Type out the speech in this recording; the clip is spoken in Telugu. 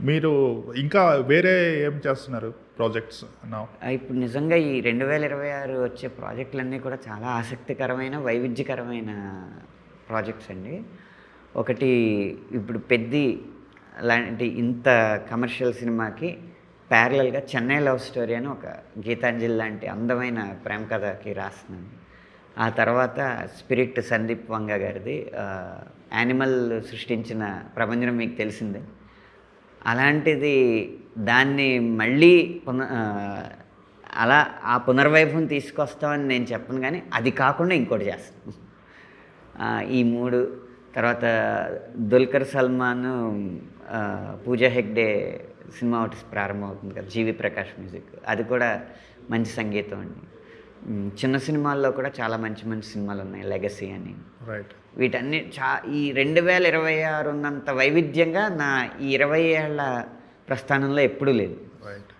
మీరు ఇంకా వేరే ఏం చేస్తున్నారు ప్రాజెక్ట్స్ నౌ? ఇప్పుడు నిజంగా ఈ 2026 వచ్చే ప్రాజెక్టులన్నీ కూడా చాలా ఆసక్తికరమైన, వైవిధ్యకరమైన ప్రాజెక్ట్స్ అండి. ఒకటి ఇప్పుడు 'పెద్ది' లాంటి ఇంత కమర్షియల్ సినిమాకి ప్యారలల్‌గా 'చెన్నై లవ్ స్టోరీ' అని ఒక గీతాంజలి లాంటి అందమైన ప్రేమ కథకి రాస్తున్నాను. ఆ తర్వాత 'స్పిరిట్' సందీప్ వంగ గారిది. యానిమల్ సృష్టించిన ప్రభంజనం మీకు తెలిసిందే. అలాంటిది దాన్ని మళ్ళీ అలా ఆ పునర్వైభవం తీసుకొస్తామని నేను చెప్పను కానీ, అది కాకుండా ఇంకోటి చేస్తాను. ఈ 3 తర్వాత 'దుల్కర్ సల్మాన్' పూజా హెగ్డే సినిమా ఒకటి ప్రారంభమవుతుంది కదా, జీవి ప్రకాష్ మ్యూజిక్. అది కూడా మంచి సంగీతం అండి. చిన్న సినిమాల్లో కూడా చాలా మంచి మంచి సినిమాలు ఉన్నాయి, 'లెగసీ' అని. రైట్. వీటన్ని ఈ 2026 ఉన్నంత వైవిధ్యంగా నా ఈ 20 ఏళ్ల ప్రస్థానంలో ఎప్పుడూ లేదు. రైట్.